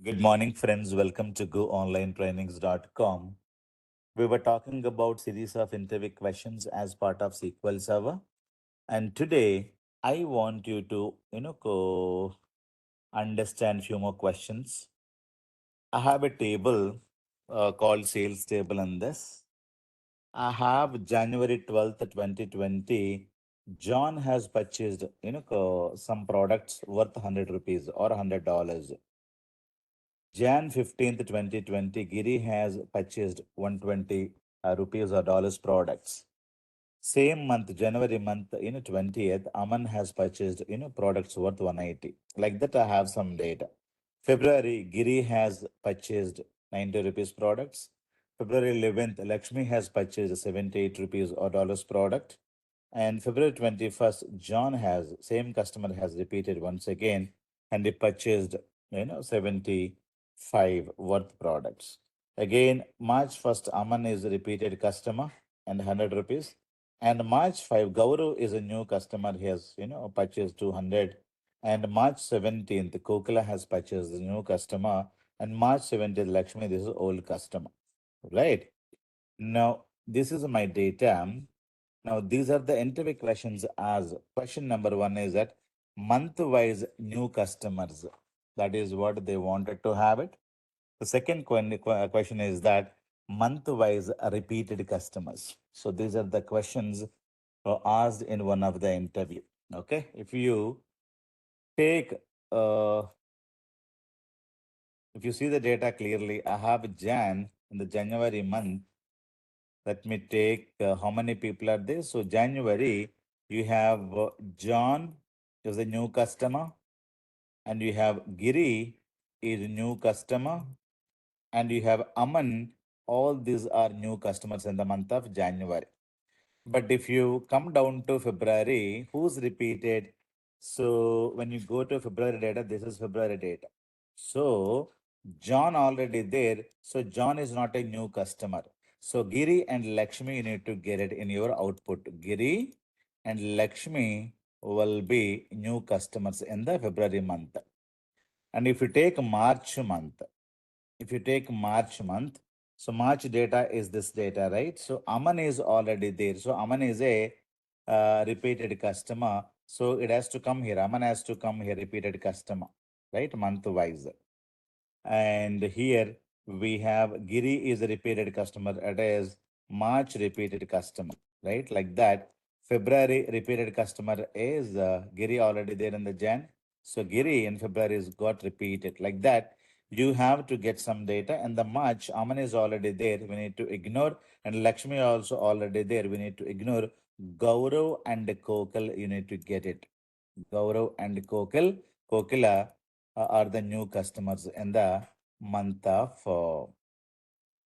Good morning, friends. Welcome to goonlinetrainings.com. We were talking about series of interview questions as part of SQL Server, and today I want you to understand few more questions. I have a table called sales table in this. I have January 12th, 2020. John has purchased some products worth 100 rupees or $100. Jan 15th, 2020, Giri has purchased 120 rupees or dollars products. Same month, January month, 20th, Aman has purchased, products worth 180. Like that, I have some data. February, Giri has purchased 90 rupees products. February 11th, Lakshmi has purchased 78 rupees or dollars product. And February 21st, John has, same customer has repeated once again, and he purchased, 75 worth products. Again, March 1st, Aman is a repeated customer and 100 rupees. And March 5, Gaurav is a new customer. He has, purchased 200. And March 17th, Kokila has purchased a new customer. And March 17th, Lakshmi, this is old customer. Right? Now, this is my data. Now, these are the interview questions as question number one is that month-wise new customers. That is what they wanted to have it. The second question is that month-wise repeated customers. So these are the questions asked in one of the interview. Okay, if you take, if you see the data clearly, I have Jan in the January month. Let me take how many people are there. So January, you have John is a new customer, and you have Giri is a new customer, and you have Aman. All these are new customers in the month of January. But if you come down to February, who's repeated? So when you go to February data, this is February data. So John already there. So John is not a new customer. So Giri and Lakshmi, you need to get it in your output. Giri and Lakshmi will be new customers in the February month. And if you take March month, so March data is this data, right? So Aman is already there. So Aman is a repeated customer. So it has to come here. Aman has to come here, repeated customer, right? Month wise. And here we have Giri is a repeated customer. It is March repeated customer, right? Like that. February repeated customer is Giri already there in the Jan. So Giri in February is got repeated like that. You have to get some data, and the March Aman is already there. We need to ignore, and Lakshmi also already there. We need to ignore Gaurav and Kokal. You need to get it. Gaurav and Kokila are the new customers in the month of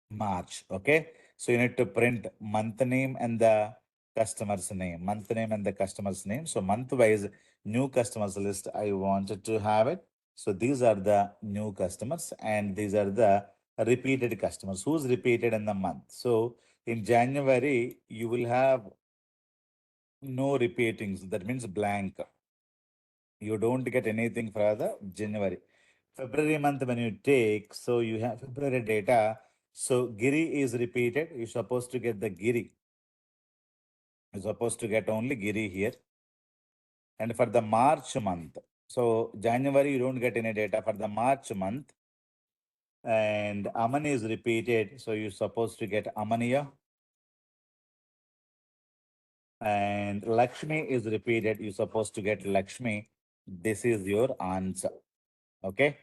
March. Okay. So you need to print month name and the customer's name, month name and the customer's name. So month wise new customers list, I wanted to have it. So these are the new customers and these are the repeated customers. Who's repeated in the month? So in January, you will have no repeatings. That means blank. You don't get anything for the January. February month when you take, so you have February data. So Giri is repeated. You're supposed to get the Giri. You're supposed to get only Giri here. And for the March month, so January you don't get any data for the March month. And Aman is repeated. So you're supposed to get Amaniya. And Lakshmi is repeated. You're supposed to get Lakshmi. This is your answer. Okay.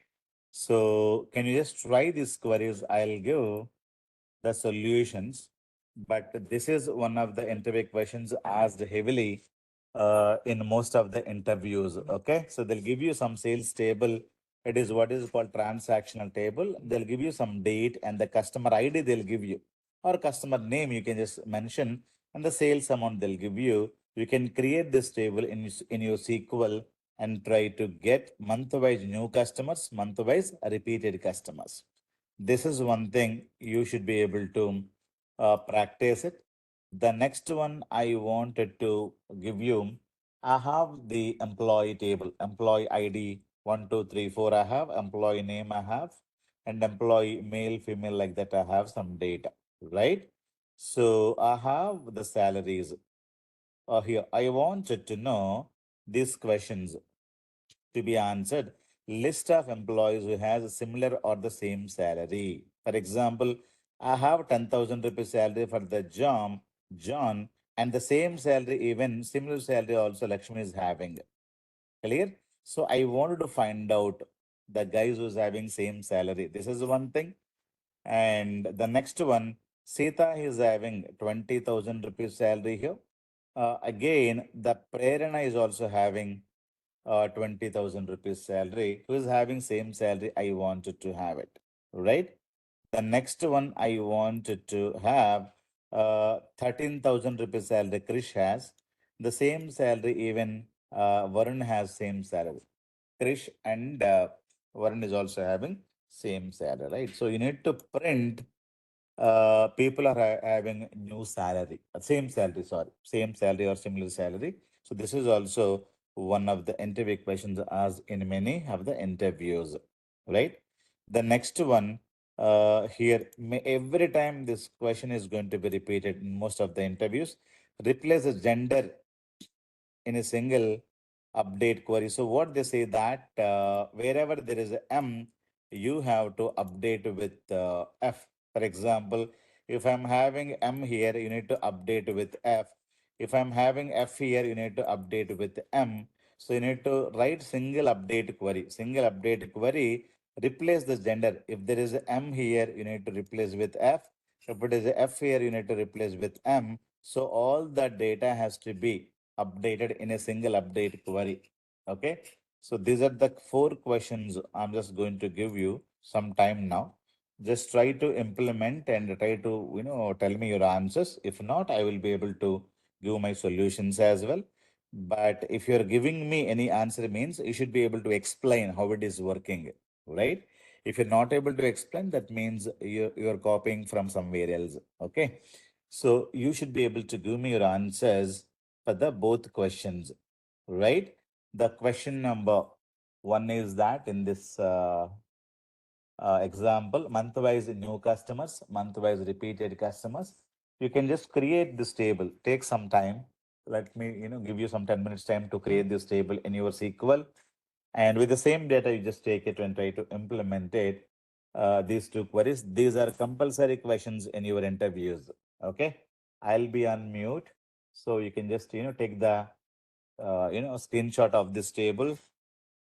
So can you just try these queries? I'll give the solutions, but this is one of the interview questions asked heavily in most of the interviews. Okay. So they'll give you some sales table. It is what is called transactional table. They'll give you some date and the customer ID they'll give you, or customer name you can just mention, and the sales amount they'll give you. You can create this table in your SQL and try to get month-wise new customers, month-wise repeated customers. This is one thing you should be able to practice it. The next one I wanted to give you, I have the employee table, employee ID 1, 2, 3, 4 I have, employee name I have, and employee male, female, like that I have some data, right? So I have the salaries here. I wanted to know these questions to be answered. List of employees who has a similar or the same salary. For example, I have 10,000 rupees salary for the John, and the same salary, even similar salary also Lakshmi is having. Clear? So I wanted to find out the guys who's having same salary. This is one thing. And the next one, Sita is having 20,000 rupees salary here. Again, the Prerana is also having 20,000 rupees salary. Who is having same salary? I wanted to have it, right? The next one I wanted to have 13,000 rupees salary. Krish has the same salary. Even Varun has same salary. Krish and Varun is also having same salary, right? So you need to print people are having new salary, same salary or similar salary. So this is also one of the interview questions asked in many of the interviews, right? The next one here, every time this question is going to be repeated in most of the interviews, replace the gender in a single update query. So what they say that wherever there is a M, you have to update with F. For example, if I'm having M here, you need to update with F. If I'm having F here, you need to update with M. So you need to write single update query. Single update query, replace the gender. If there is a M here, you need to replace with F. If it is a F here, you need to replace with M. So all the data has to be updated in a single update query. Okay. So these are the four questions I'm just going to give you some time now. Just try to implement and try to, tell me your answers. If not, I will be able to give my solutions as well. But if you're giving me any answer means you should be able to explain how it is working, right? If you're not able to explain, that means you're copying from somewhere else. Okay. So you should be able to give me your answers for the both questions, right? The question number one is that in this example, month-wise new customers, month-wise repeated customers, you can just create this table. Take some time. Let me, give you some 10 minutes time to create this table in your SQL. And with the same data, you just take it and try to implement it. These two queries. These are compulsory questions in your interviews. Okay. I'll be on mute. So you can just, take the, screenshot of this table.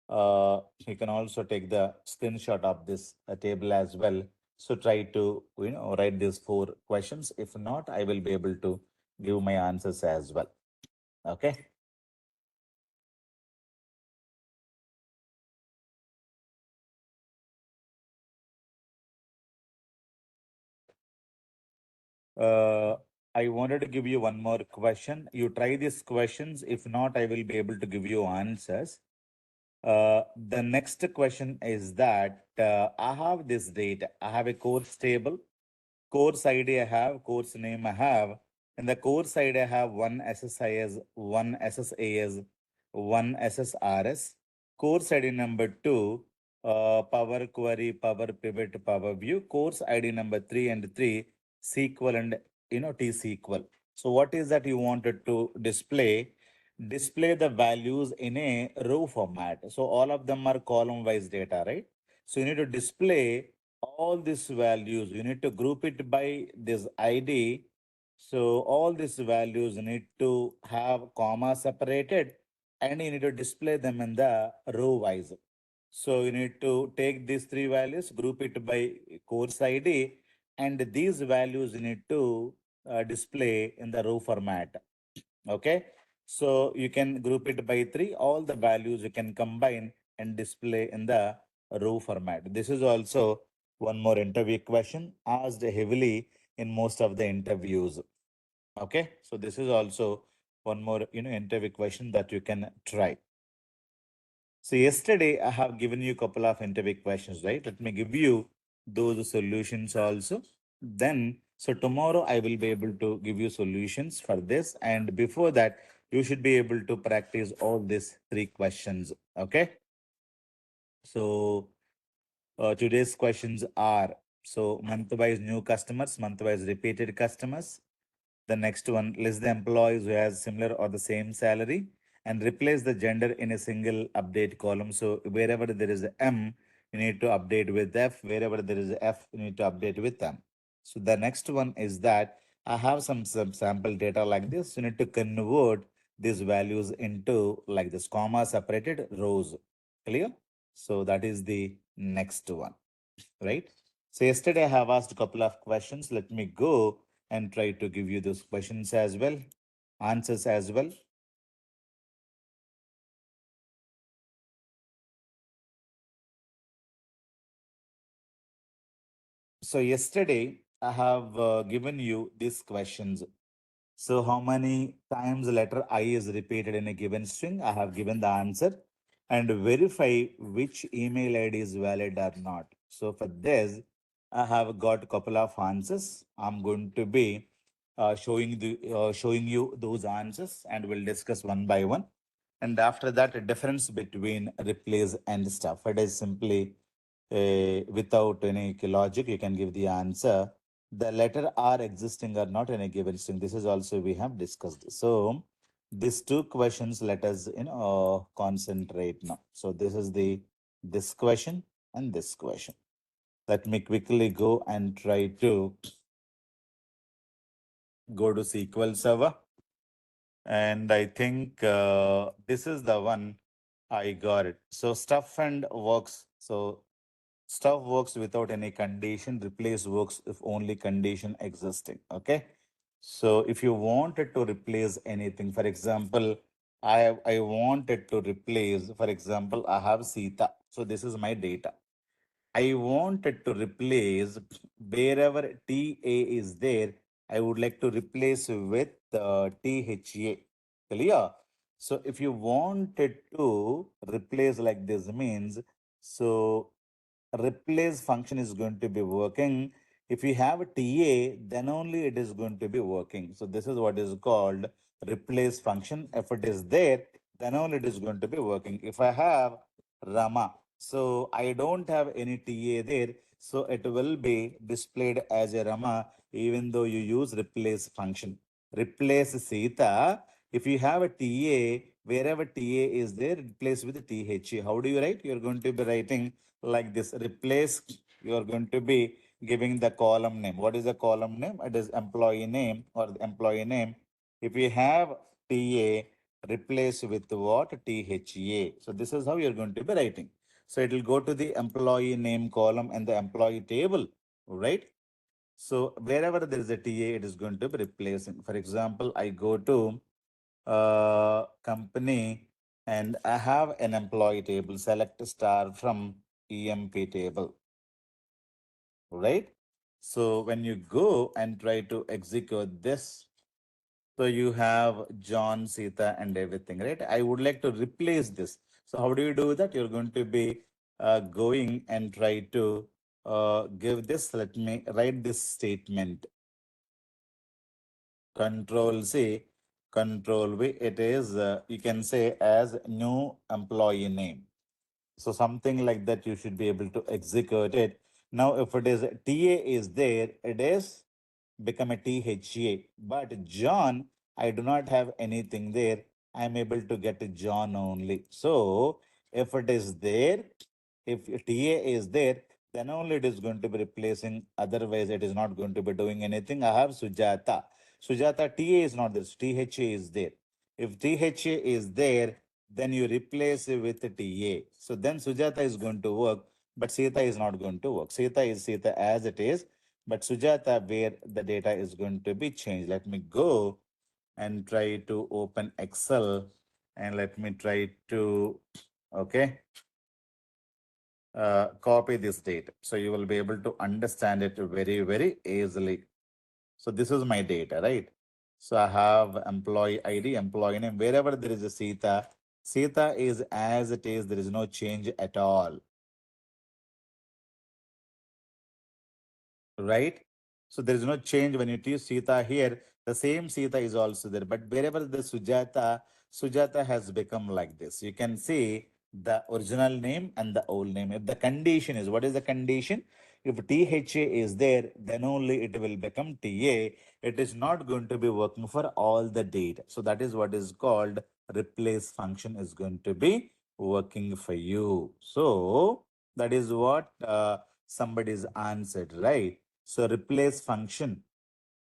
You can also take the screenshot of this table as well. So try to, write these four questions. If not, I will be able to give my answers as well. Okay. Uh, I wanted to give you one more question. You try these questions. If not, I will be able to give you answers. The next question is that I have this data. I have a course table, course ID I have, course name I have. In the course ID, I have one SSIS, one SSAS, one SSRS. Course ID number two, Power Query, Power Pivot, Power View. Course ID number three and three, SQL and T-SQL. So what is that you wanted to display? Display the values in a row format. So all of them are column-wise data, right? So you need to display all these values. You need to group it by this ID. So all these values need to have comma separated and you need to display them in the row wise. So you need to take these three values, group it by course ID, and these values you need to display in the row format. Okay. So you can group it by three. All the values you can combine and display in the row format. This is also one more interview question asked heavily in most of the interviews. Okay. So this is also one more, interview question that you can try. So yesterday I have given you a couple of interview questions, right? Let me give you those solutions also. Then, so tomorrow I will be able to give you solutions for this. And before that, you should be able to practice all these three questions. Okay. So today's questions are, so month-wise new customers, month-wise repeated customers. The next one, list the employees who has similar or the same salary and replace the gender in a single update column. So wherever there is a M, you need to update with F. Wherever there is a F, you need to update with M. So the next one is that I have some sample data like this. You need to convert these values into like this comma separated rows. Clear? So that is the next one, right? So yesterday I have asked a couple of questions. Let me go and try to give you those questions as well, answers as well. So yesterday I have given you these questions. So how many times the letter I is repeated in a given string? I have given the answer and verify which email ID is valid or not. So for this, I have got a couple of answers. I'm going to be showing you those answers and we'll discuss one by one. And after that, a difference between replace and stuff. It is simply without any logic, you can give the answer. The letter R existing or not in a given string. This is also we have discussed. So these two questions, let us concentrate now. So this question and this question. Let me quickly go and try to go to SQL Server. And I think this is the one I got it. So stuff and works. So stuff works without any condition, replace works if only condition existing. Okay. So if you wanted to replace anything, for example, I wanted to replace, for example, I have Sita. So this is my data. I wanted to replace wherever TA is there, I would like to replace with THA. Clear? So if you wanted to replace like this means, so replace function is going to be working. If you have a TA, then only it is going to be working. So this is what is called replace function. If it is there, then only it is going to be working. If I have Rama, so I don't have any TA there, so it will be displayed as a Rama even though you use replace function. Replace Sita, if you have a TA, wherever TA is there, replace with THA. How do you write? You're going to be writing like this. Replace, you are going to be giving the column name. What is the column name? It is employee name or the employee name. If you have TA, replace with what? THA. So this is how you're going to be writing. So it will go to the employee name column and the employee table, right? So wherever there is a TA, it is going to be replacing. For example, I go to company and I have an employee table, select star from EMP table, right? So when you go and try to execute this, so you have John, Sita, and everything, right? I would like to replace this. So how do you do that? You're going to be going and try to give this. Let me write this statement. Control C, Control V. It is, you can say as new employee name. So something like that, you should be able to execute it. Now, if it is TA is there, it is become a THA. But John, I do not have anything there. I'm able to get a John only. So if it is there, if TA is there, then only it is going to be replacing. Otherwise, it is not going to be doing anything. I have Sujata. Sujata, TA is not there. THA is there. If THA is there, then you replace it with TA. So then Sujata is going to work, but Sita is not going to work. Sita is Sita as it is, but Sujata where the data is going to be changed. Let me go and try to open Excel and let me try to, okay, copy this data. So you will be able to understand it very, very easily. So this is my data, right? So I have employee ID, employee name, wherever there is a Sita, Sita is as it is, there is no change at all, right? So there is no change when it is Sita here, the same Sita is also there, but wherever the Sujata, Sujata has become like this. You can see the original name and the old name. If the condition is, what is the condition? If THA is there, then only it will become TA. It is not going to be working for all the data. So that is what is called replace function is going to be working for you. So that is what somebody's answered, right? So replace function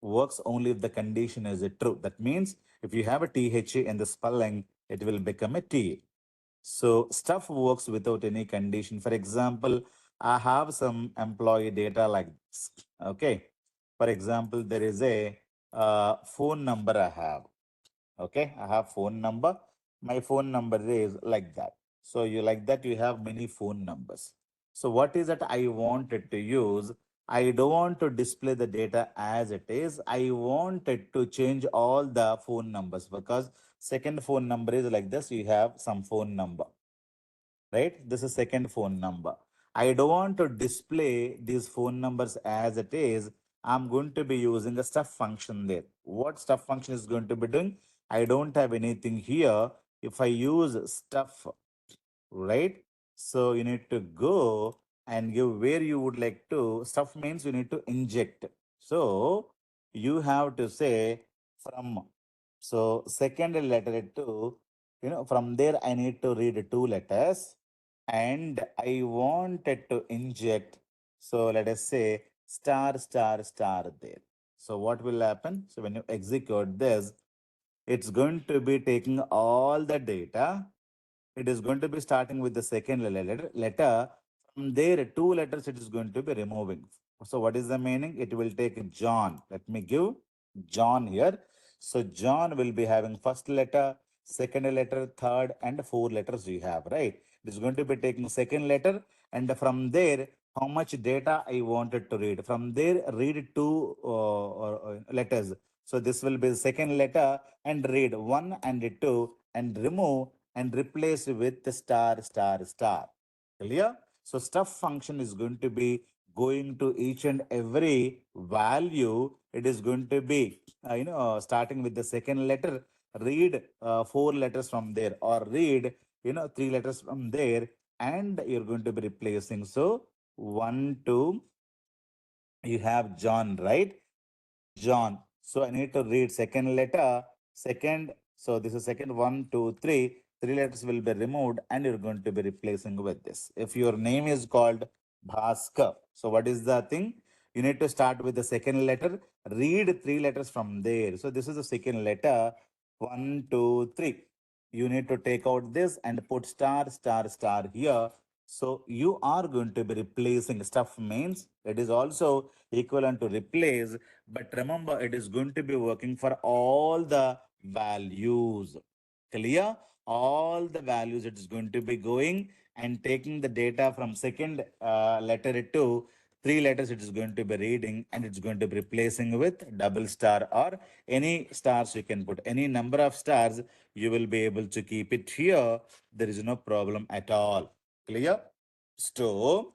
works only if the condition is true. That means if you have a THA in the spelling, it will become a T. So stuff works without any condition. For example, I have some employee data like this. Okay. For example, there is a phone number I have. Okay, I have phone number. My phone number is like that. So you like that you have many phone numbers. So what is that I wanted to use? I don't want to display the data as it is. I wanted to change all the phone numbers because second phone number is like this. You have some phone number, right? This is second phone number. I don't want to display these phone numbers as it is. I'm going to be using a stuff function there. What stuff function is going to be doing? I don't have anything here. If I use stuff, right? So you need to go and give where you would like to. Stuff means you need to inject. So you have to say from. So second letter to, from there I need to read two letters and I wanted to inject. So let us say star, star, star there. So what will happen? So when you execute this, it's going to be taking all the data. It is going to be starting with the second letter. From there, two letters it is going to be removing. So what is the meaning? It will take John. Let me give John here. So John will be having first letter, second letter, third, and four letters you have, right? It is going to be taking second letter, and from there, how much data I wanted to read. From there, read two letters. So this will be the second letter and read one and two and remove and replace with the star, star, star. Clear? So stuff function is going to be going to each and every value. It is going to be, starting with the second letter, read four letters from there or read, three letters from there and you're going to be replacing. So one, two, you have John, right? John. So I need to read second letter, second. So this is second one, two, three. Three letters will be removed and you're going to be replacing with this. If your name is called Bhaskar, so what is the thing? You need to start with the second letter, read three letters from there. So this is the second letter, one, two, three. You need to take out this and put star, star, star here. So you are going to be replacing stuff means it is also equivalent to replace, but remember, it is going to be working for all the values. Clear? All the values it is going to be going and taking the data from second letter to three letters it is going to be reading and it's going to be replacing with double star or any stars you can put. Any number of stars, you will be able to keep it here. There is no problem at all. Clear? So,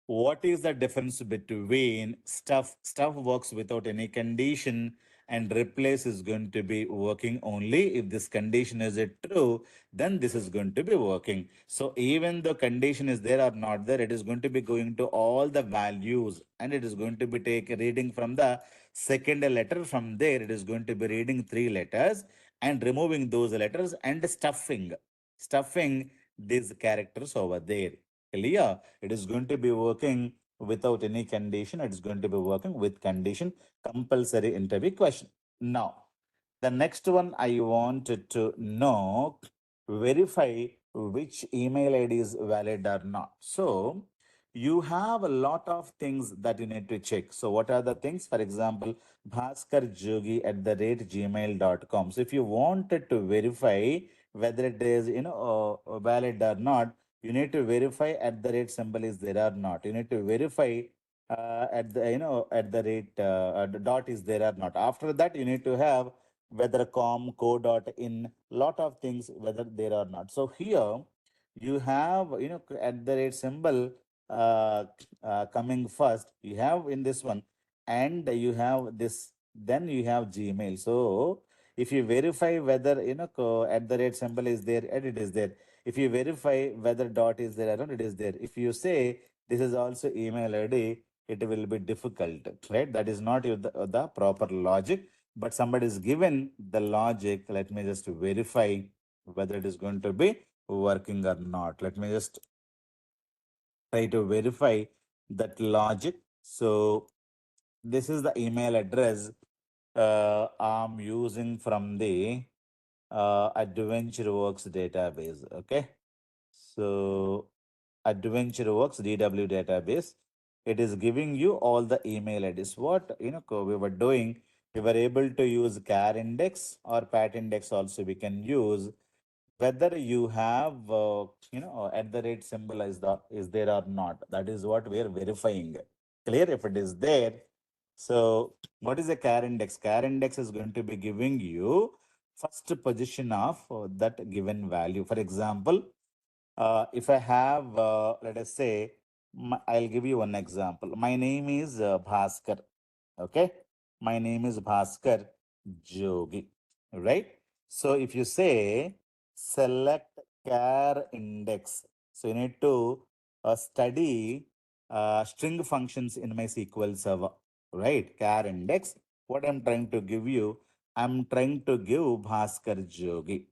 what is the difference between stuff works without any condition and replace is going to be working only if this condition is it true, then this is going to be working. So even the condition is there or not there, it is going to be going to all the values and it is going to be take reading from the second letter. From there it is going to be reading three letters and removing those letters and stuffing these characters over there. Clear? It is going to be working without any condition. It is going to be working with condition. Compulsory interview question. Now, the next one I wanted to know, verify which email ID is valid or not. So you have a lot of things that you need to check. So what are the things? For example, Bhaskar Jogi at the rate gmail.com. So if you wanted to verify whether it is, valid or not, you need to verify at the rate symbol is there or not. You need to verify at the, at the rate the dot is there or not. After that, you need to have whether com, co dot in, lot of things, whether there or not. So here you have, at the rate symbol coming first, you have in this one, and you have this, then you have Gmail. So If you verify whether, at the rate symbol is there, and it is there. If you verify whether dot is there or not, it is there. If you say this is also email ID, it will be difficult, right? That is not the proper logic, but somebody is given the logic. Let me just verify whether it is going to be working or not. Let me just try to verify that logic. So this is the email address I'm using from the AdventureWorks database. Okay. So AdventureWorks DW database, it is giving you all the email IDs. What we were doing, we were able to use char index or pat index also we can use, whether you have at the rate symbol is there or not. That is what we are verifying. Clear? If it is there, so what is a char index? Char index is going to be giving you first position of that given value. For example, if I have, let us say, I'll give you one example. My name is Bhaskar. Okay. My name is Bhaskar Jogi. Right. So if you say select char index, so you need to study string functions in my SQL server. Right. Char index. What I'm trying to give you, I'm trying to give Bhaskar Jogi.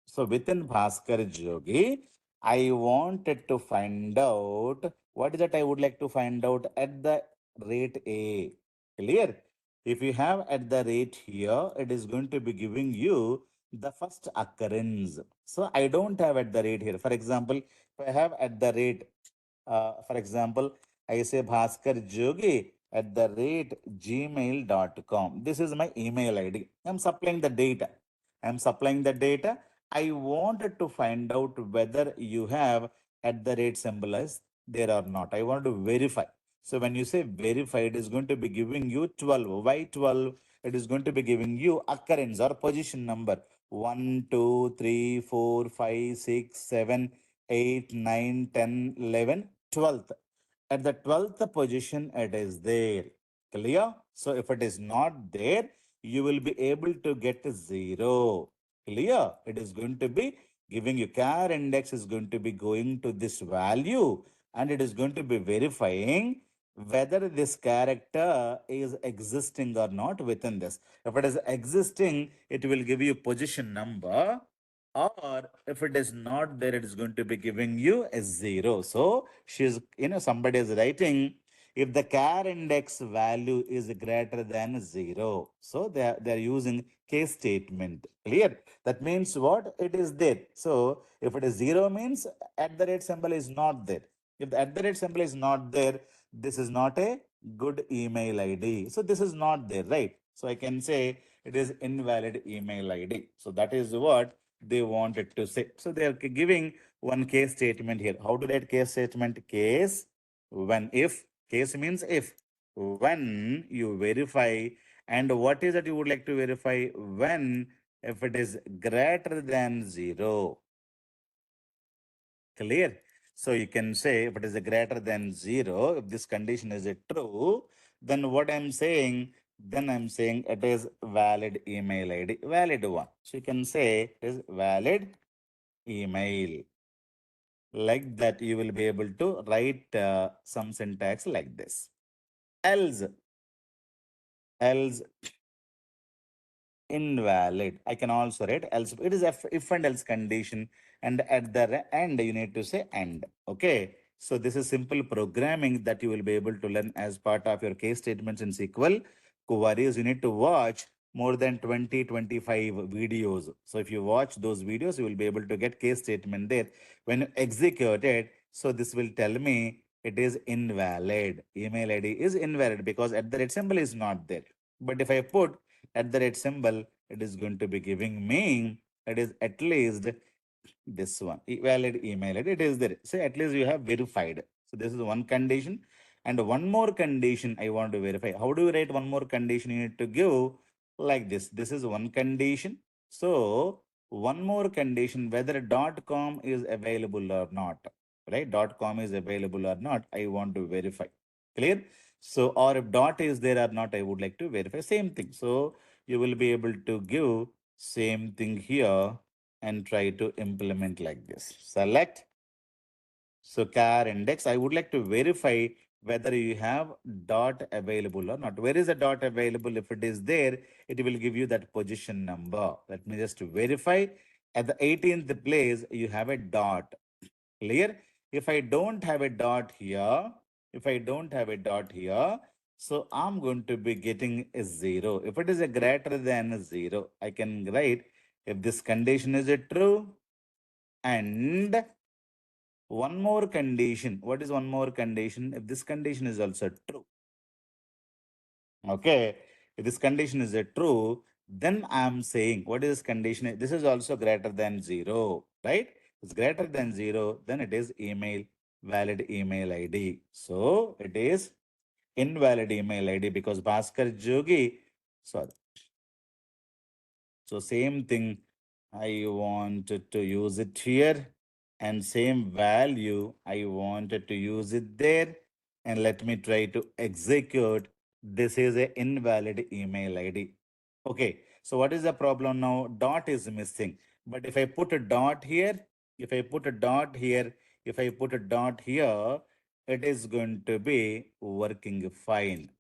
So within Bhaskar Jogi, I wanted to find out what is that I would like to find out at the rate A. Clear? If you have at the rate here, it is going to be giving you the first occurrence. So I don't have at the rate here. For example, if I have at the rate, for example, I say Bhaskar Jogi at the rate gmail.com. This is my email ID. I'm supplying the data. I'm supplying the data. I wanted to find out whether you have at the rate symbol as there or not. I want to verify. So when you say verify, it is going to be giving you 12. Why 12? It is going to be giving you occurrence or position number 1, 2, 3, 4, 5, 6, 7, 8, 9, 10, 11, 12th. At the 12th position, it is there. Clear? So if it is not there, you will be able to get 0. Clear? It is going to be giving you char index is going to be going to this value, and it is going to be verifying whether this character is existing or not within this. If it is existing, it will give you position number, or if it is not there, it is going to be giving you a 0. So she's, somebody is writing if the char index value is greater than 0. So they're using case statement. Clear? That means what? It is there. So if it is 0 means at the rate symbol is not there. If the at the rate symbol is not there, this is not a good email ID. So this is not there, right? So I can say it is invalid email ID. So that is what they wanted to say. So they are giving one case statement here. How to write case statement? Case when if. Case means if. When you verify, and what is that you would like to verify? When if it is greater than 0. Clear? So you can say if it is a greater than 0, if this condition is a true, then what I'm saying, then I'm saying it is valid email ID, valid one. So you can say it is valid email. Like that, you will be able to write some syntax like this. Else, invalid. I can also write else. It is if and else condition, and at the end you need to say and. Okay. So this is simple programming that you will be able to learn as part of your case statements in SQL queries. You need to watch more than 20-25 videos. So if you watch those videos, you will be able to get case statement there. When you execute it, so this will tell me it is invalid. Email ID is invalid because at the rate symbol is not there. But if I put at the rate symbol, it is going to be giving me, it is at least this one, valid email ID. It is there. So at least you have verified. So this is one condition. And one more condition I want to verify. How do you write one more condition? You need to give like this. This is one condition. So one more condition, whether .com is available or not, right? .com is available or not, I want to verify. Clear? So, or if dot is there or not, I would like to verify. Same thing. So you will be able to give Same thing here and try to implement like this. Select. So char index, I would like to verify whether you have dot available or not. Where is the dot available? If it is there, it will give you that position number. Let me just verify. At the 18th place, you have a dot. Clear? If I don't have a dot here, if I don't have a dot here, so I'm going to be getting a 0. If it is a greater than a 0, I can write if this condition is a true and one more condition. What is one more condition? If this condition is also true, okay, if this condition is a true, then I'm saying what is this condition? This is also greater than 0, right? It's greater than 0, then it is email, valid email ID. So it is invalid email ID because Bhaskar Jogi, sorry. So same thing, I wanted to use it here and same value, I wanted to use it there. And let me try to execute. This is a invalid email ID. Okay, so what is the problem now? Dot is missing. But if I put a dot here, if I put a dot here, if I put a dot here, it is going to be working fine.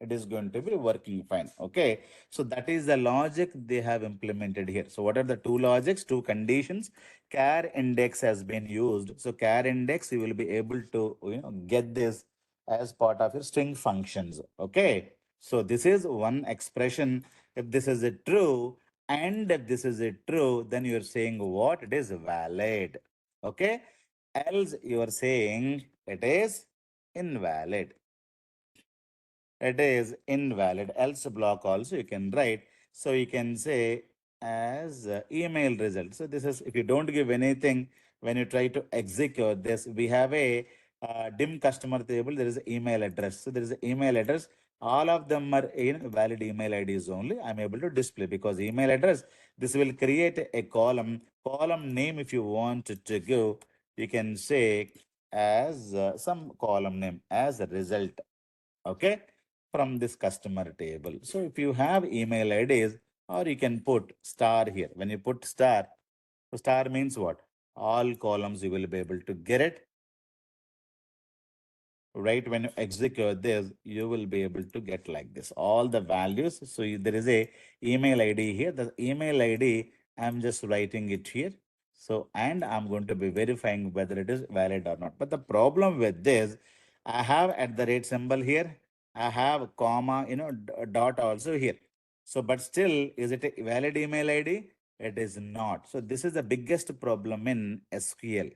It is going to be working fine. Okay, so that is the logic they have implemented here. So what are the two logics, two conditions? Char index has been used. So char index, you will be able to get this as part of your string functions. Okay, so this is one expression. If this is a true and if this is a true, then you are saying what? It is valid. Okay, else you are saying it is invalid. It is invalid. Else block also you can write. So you can say as email result. So this is, if you don't give anything, when you try to execute this, we have a dim customer table. There is an email address. So there is an email address. All of them are in valid email IDs only. I'm able to display because email address, this will create a column name. If you want to give, you can say as some column name as a result. Okay, from this customer table. So if you have email IDs, or you can put star here. When you put star, so star means what? All columns you will be able to get it. Right, when you execute this, you will be able to get like this all the values. So there is a email ID here. The email ID, I'm just writing it here. So and I'm going to be verifying whether it is valid or not. But the problem with this, I have at the rate symbol here, I have comma, dot also here. So but still, is it a valid email ID? It is not. So this is the biggest problem in SQL,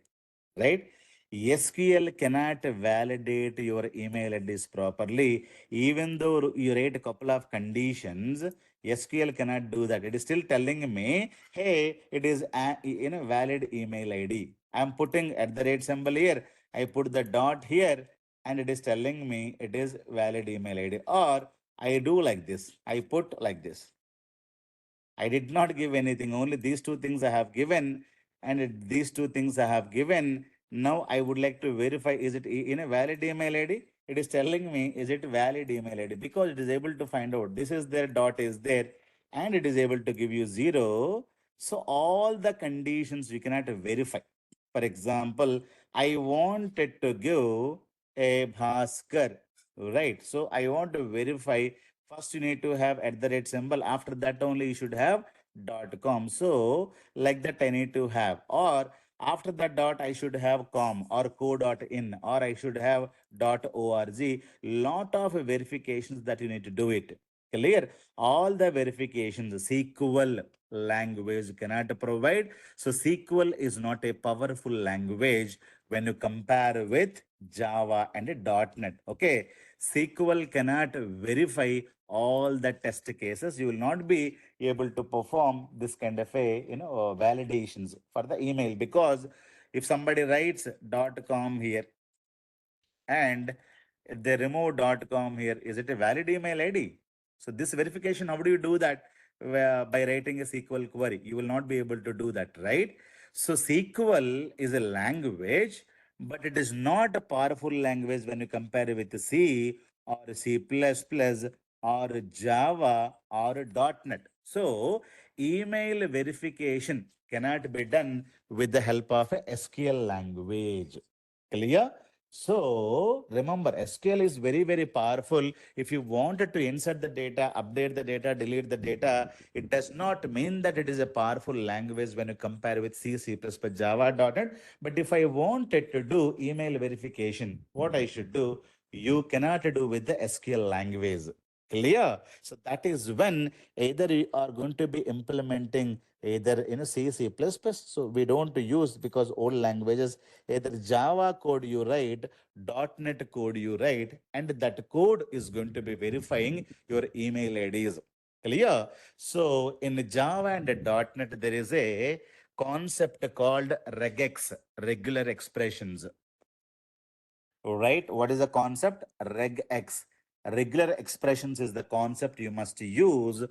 right? SQL cannot validate your email address properly. Even though you write a couple of conditions, SQL cannot do that. It is still telling me, hey, it is a valid email ID. I'm putting at the rate symbol here. I put the dot here and it is telling me it is valid email ID. Or I do like this. I put like this. I did not give anything, only these two things I have given, and these two things I have given. Now I would like to verify, is it in a valid email ID? It is telling me, is it valid email ID? Because it is able to find out this is there, dot is there, and it is able to give you 0. So all the conditions you cannot verify. For example, I wanted to give a Bhaskar, right? So I want to verify. First, you need to have at the rate symbol. After that, only you should have .com. So, like that, I need to have. Or after that dot, I should have com or co.in, or I should have .org. Lot of verifications that you need to do it. Clear? All the verifications, SQL language cannot provide. So SQL is not a powerful language when you compare with Java and a .NET. Okay, SQL cannot verify all the test cases. You will not be able to perform this kind of a validations for the email, because if somebody writes .com here and they remove .com here, is it a valid email ID? So this verification, how do you do that? By writing a SQL query, you will not be able to do that, right? So SQL is a language, but it is not a powerful language when you compare it with C or C++ or Java or .NET. So email verification cannot be done with the help of a SQL language. Clear? So remember, SQL is very, very powerful. If you wanted to insert the data, update the data, delete the data, it does not mean that it is a powerful language when you compare with C, C++, Java, .NET. But if I wanted to do email verification, what I should do, you cannot do with the SQL language. Clear? So that is when either you are going to be implementing either in a C, C++. So we don't use, because old languages, either Java code you write, .NET code you write, and that code is going to be verifying your email IDs. Clear? So in Java and .NET, there is a concept called regex, regular expressions. Right? What is the concept? Regex. Regular expressions is the concept you must use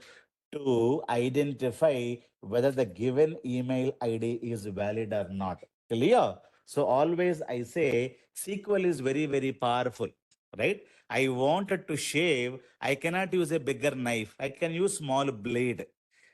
to identify whether the given email ID is valid or not. Clear? So always I say SQL is very, very powerful, right? I wanted to shave. I cannot use a bigger knife. I can use small blade.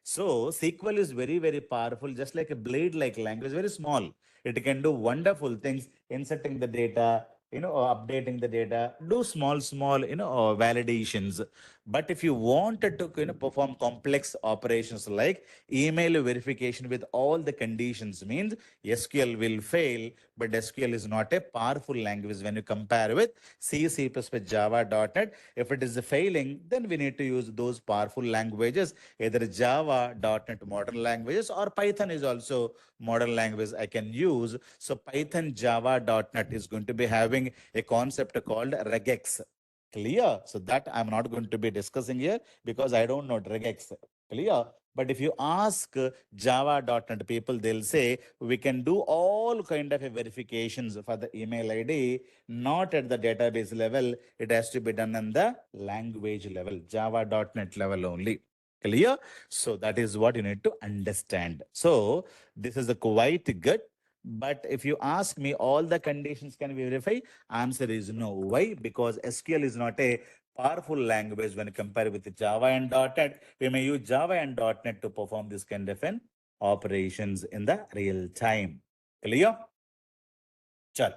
So SQL is very, very powerful, just like a blade-like language, very small. It can do wonderful things, inserting the data, updating the data, do small, validations. But if you wanted to, perform complex operations like email verification with all the conditions, means SQL will fail. But SQL is not a powerful language when you compare with C, C++, Java, .NET. If it is failing, then we need to use those powerful languages, either Java, .NET modern languages, or Python is also modern language I can use. So Python, Java, .NET is going to be having a concept called regex. Clear? So that I'm not going to be discussing here because I don't know regex. Clear? But if you ask Java.NET people, they'll say we can do all kind of verifications for the email ID, not at the database level. It has to be done on the language level, Java.NET level only. Clear? So that is what you need to understand. So this is a quite good. But if you ask me, all the conditions can be verified. Answer is no. Why? Because SQL is not a powerful language when compared with Java and .NET. We may use Java and .NET to perform this kind of an operations in the real time. Clear? Chal.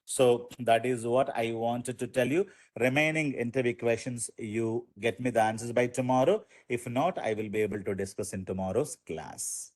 So that is what I wanted to tell you. Remaining interview questions, you get me the answers by tomorrow. If not, I will be able to discuss in tomorrow's class.